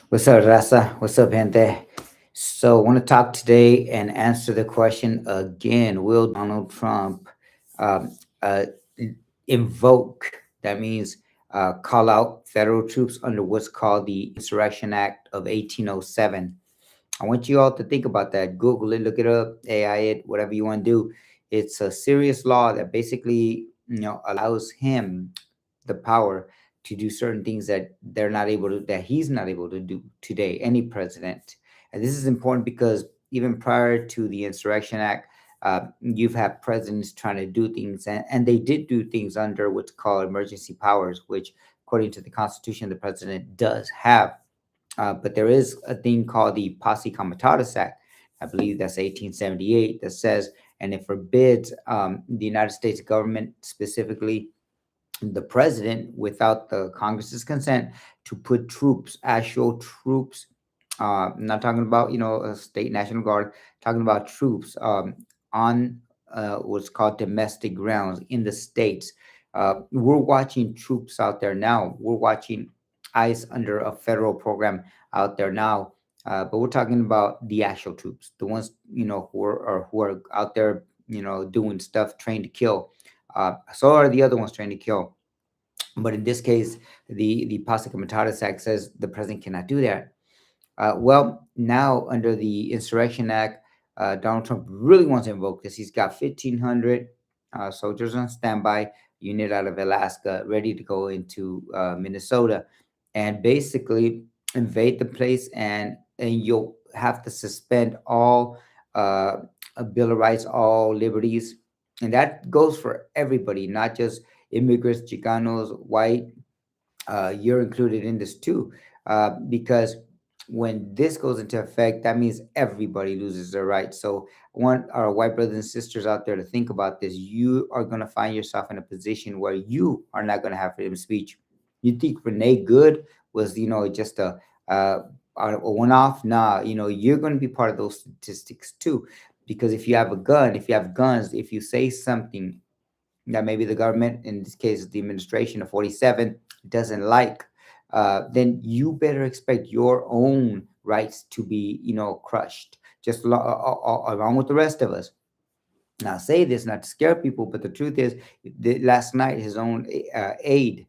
What's up, Raza? What's up, gente? So, I want to talk today and answer the question again. Will Donald Trump um, uh, invoke, that means call out federal troops under what's called the Insurrection Act of 1807? I want you all to think about that. Google it, look it up, AI it, whatever you want to do. It's a serious law that basically, allows him the power to do certain things that they're not able to, that he's not able to do today, any president. And this is important because even prior to the Insurrection Act, you've had presidents trying to do things, and they did do things under what's called emergency powers, which, according to the Constitution, the president does have. But there is a thing called the Posse Comitatus Act. I believe that's 1878 that says, and it forbids the United States government, specifically the president, without the Congress's consent, to put troops, actual troops. I'm not talking about a state national guard. Talking about troops on what's called domestic grounds in the states. We're watching troops out there now. We're watching ICE under a federal program out there now. But we're talking about the actual troops, the ones who are out there, doing stuff, trained to kill. So are the other ones trained to kill. But in this case, the Posse Comitatus Act says the president cannot do that. Well, now under the Insurrection Act, Donald Trump really wants to invoke this. He's got 1,500 soldiers on standby, unit out of Alaska, ready to go into Minnesota, and basically invade the place. And you'll have to suspend all a Bill of Rights, all liberties, and that goes for everybody, not just immigrants, Chicanos, white. You're included in this too, because when this goes into effect, that means everybody loses their rights. So I want our white brothers and sisters out there to think about this. You are going to find yourself in a position where you are not going to have freedom of speech. You think Renee Good was, just a one-off? Nah, you're going to be part of those statistics too, because if you have a gun, if you have guns, if you say something that maybe the government, in this case the administration of 47, doesn't like, then you better expect your own rights to be, crushed, just along with the rest of us. Now, I say this not to scare people, but the truth is, last night his own aide,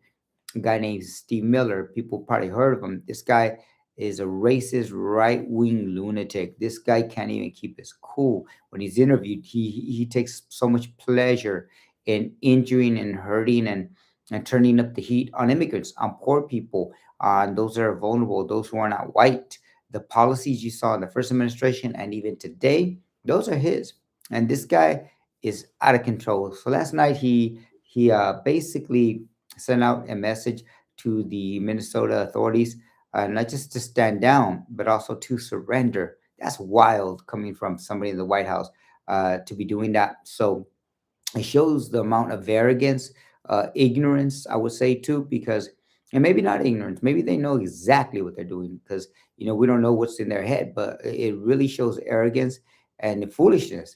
a guy named Steve Miller, people probably heard of him. This guy is a racist, right wing lunatic. This guy can't even keep his cool. When he's interviewed, he takes so much pleasure in injuring and hurting and turning up the heat on immigrants, on poor people, on those that are vulnerable, those who are not white. The policies you saw in the first administration and even today, those are his. And this guy is out of control. So last night he basically sent out a message to the Minnesota authorities, not just to stand down, but also to surrender. That's wild coming from somebody in the White House, to be doing that. So it shows the amount of arrogance, ignorance, I would say too, because, and maybe not ignorance, maybe they know exactly what they're doing, because we don't know what's in their head, but it really shows arrogance and foolishness,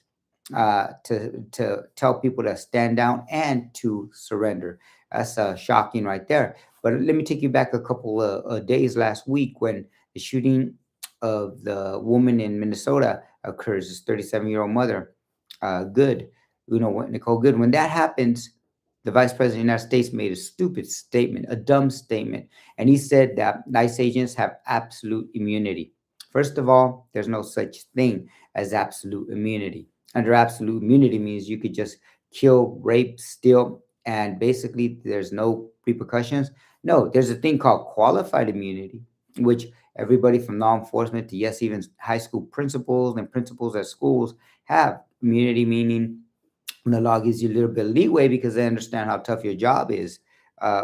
to tell people to stand down and to surrender. That's shocking right there. But let me take you back a couple of days last week when the shooting of the woman in Minnesota occurs, this 37-year-old mother, Good, Nicole Good. When that happens, the Vice President of the United States made a stupid statement, a dumb statement, and he said that ICE agents have absolute immunity. First of all, there's no such thing as absolute immunity. Under absolute immunity means you could just kill, rape, steal, and basically there's no repercussions. No, there's a thing called qualified immunity, which everybody from law enforcement to, yes, even high school principals and principals at schools have immunity, meaning the law gives you a little bit of leeway because they understand how tough your job is.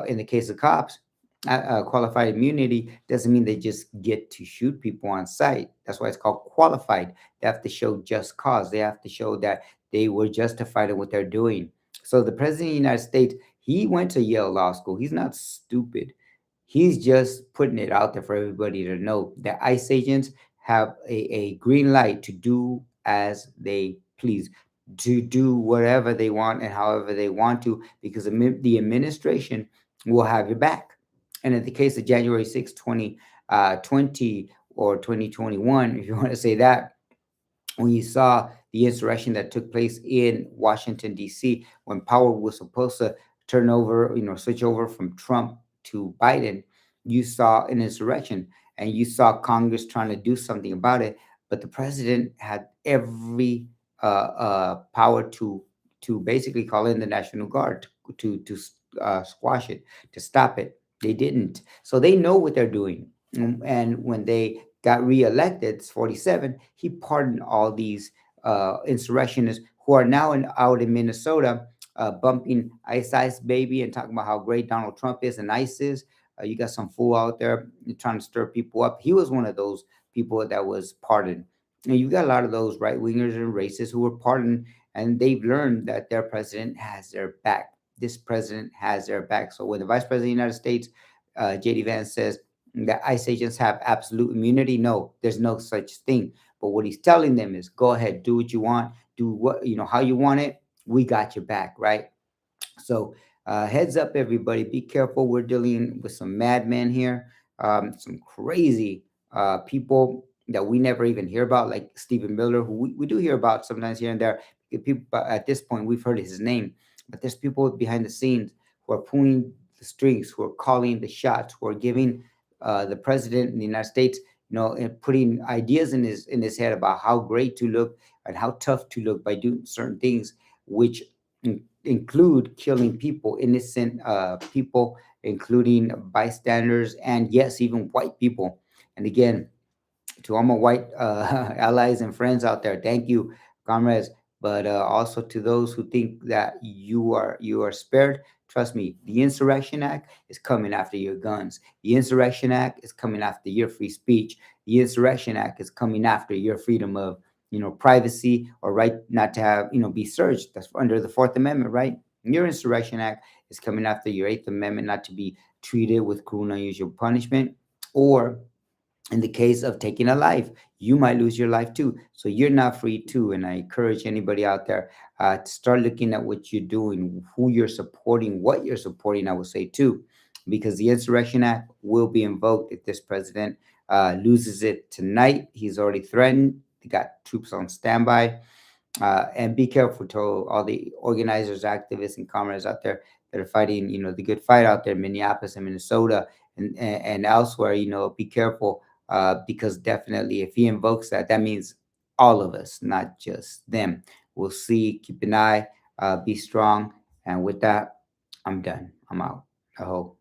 In the case of cops, qualified immunity doesn't mean they just get to shoot people on sight. That's why it's called qualified. They have to show just cause. They have to show that they were justified in what they're doing. So the president of the United States, he went to Yale Law School. He's not stupid. He's just putting it out there for everybody to know that ICE agents have a green light to do as they please, to do whatever they want and however they want to, because the administration will have your back. And in the case of January 6, 20, 2020 or 2021, if you want to say that, when you saw the insurrection that took place in Washington D.C. when power was supposed to turn over, switch over from Trump to Biden, you saw an insurrection and you saw Congress trying to do something about it, but the president had every power to basically call in the National Guard to squash it, to stop it. They didn't, so they know what they're doing. And when they got reelected, 47, he pardoned all these insurrectionists who are now out in Minnesota, bumping Ice Ice Baby and talking about how great Donald Trump is and ICE is. You got some fool out there trying to stir people up. He was one of those people that was pardoned. And you got a lot of those right wingers and racists who were pardoned, and they've learned that their president has their back. This president has their back. So when the Vice President of the United States, J.D. Vance, says that ICE agents have absolute immunity, no, there's no such thing. But what he's telling them is, go ahead, do what you want, do what how you want it. We got your back, right? So, heads up, everybody, be careful. We're dealing with some madmen here, some crazy people that we never even hear about, like Stephen Miller, who we do hear about sometimes here and there. People, but at this point, we've heard his name, but there's people behind the scenes who are pulling the strings, who are calling the shots, who are giving the president in the United States, and putting ideas in his head about how great to look and how tough to look by doing certain things, which include killing people, innocent people, including bystanders, and yes, even white people. And again, to all my white allies and friends out there, thank you, comrades. But also to those who think that you are spared, trust me, the Insurrection Act is coming after your guns. The Insurrection Act is coming after your free speech. The Insurrection Act is coming after your freedom of privacy, or right not to have be searched. That's under the Fourth Amendment, right? Your Insurrection Act is coming after your Eighth Amendment, not to be treated with cruel and unusual punishment, or in the case of taking a life, you might lose your life too. So you're not free too. And I encourage anybody out there to start looking at what you're doing, who you're supporting, what you're supporting, I would say too, because the Insurrection Act will be invoked if this president loses it tonight. He's already threatened. They got troops on standby. And be careful to all the organizers, activists, and comrades out there that are fighting, the good fight out there in Minneapolis and Minnesota and elsewhere. Be careful, because definitely if he invokes that, that means all of us, not just them. We'll see. Keep an eye. Be strong. And with that, I'm done. I'm out. I hope.